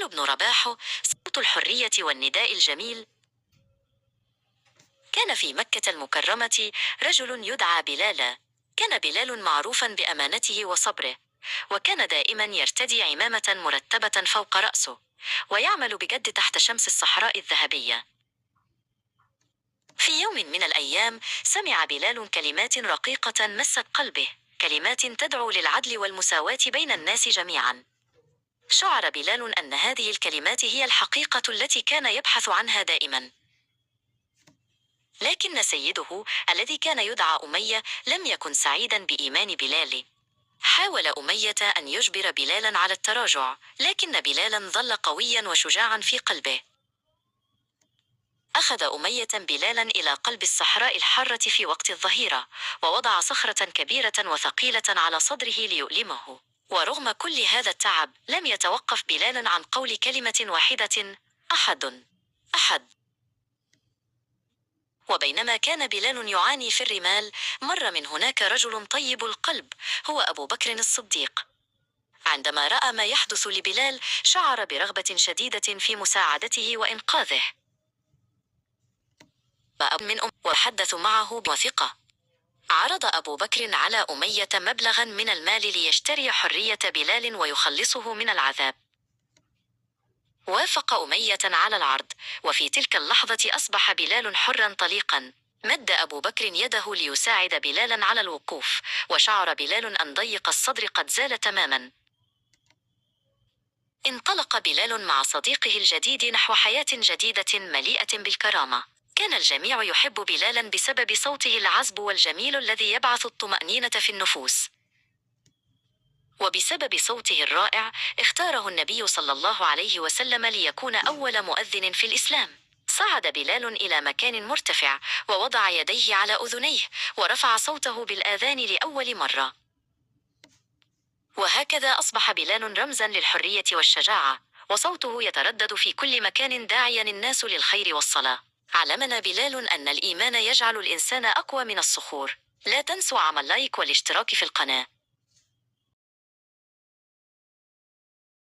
بلال بن رباح، صوت الحرية والنداء الجميل. كان في مكة المكرمة رجل يدعى بلال. كان بلال معروفا بأمانته وصبره، وكان دائما يرتدي عمامة مرتبة فوق رأسه، ويعمل بجد تحت شمس الصحراء الذهبية. في يوم من الأيام سمع بلال كلمات رقيقة مست قلبه، كلمات تدعو للعدل والمساواة بين الناس جميعا. شعر بلال أن هذه الكلمات هي الحقيقة التي كان يبحث عنها دائما. لكن سيده الذي كان يدعى أمية لم يكن سعيدا بإيمان بلال. حاول أمية أن يجبر بلالا على التراجع، لكن بلالا ظل قويا وشجاعا في قلبه. أخذ أمية بلالا إلى قلب الصحراء الحارة في وقت الظهيرة، ووضع صخرة كبيرة وثقيلة على صدره ليؤلمه. ورغم كل هذا التعب لم يتوقف بلال عن قول كلمة واحدة: أحد، أحد. وبينما كان بلال يعاني في الرمال، مر من هناك رجل طيب القلب، هو أبو بكر الصديق. عندما رأى ما يحدث لبلال شعر برغبة شديدة في مساعدته وإنقاذه. وحدث معه بوثقة. عرض أبو بكر على أمية مبلغا من المال ليشتري حرية بلال ويخلصه من العذاب. وافق أمية على العرض، وفي تلك اللحظة أصبح بلال حرا طليقا. مد أبو بكر يده ليساعد بلالا على الوقوف، وشعر بلال أن ضيق الصدر قد زال تماما. انطلق بلال مع صديقه الجديد نحو حياة جديدة مليئة بالكرامة. كان الجميع يحب بلالا بسبب صوته العذب والجميل الذي يبعث الطمأنينة في النفوس. وبسبب صوته الرائع اختاره النبي صلى الله عليه وسلم ليكون أول مؤذن في الإسلام. صعد بلال إلى مكان مرتفع، ووضع يديه على أذنيه، ورفع صوته بالآذان لأول مرة. وهكذا أصبح بلال رمزا للحرية والشجاعة، وصوته يتردد في كل مكان داعيا الناس للخير والصلاة. علمنا بلال أن الإيمان يجعل الإنسان أقوى من الصخور. لا تنسوا عمل لايك والاشتراك في القناة.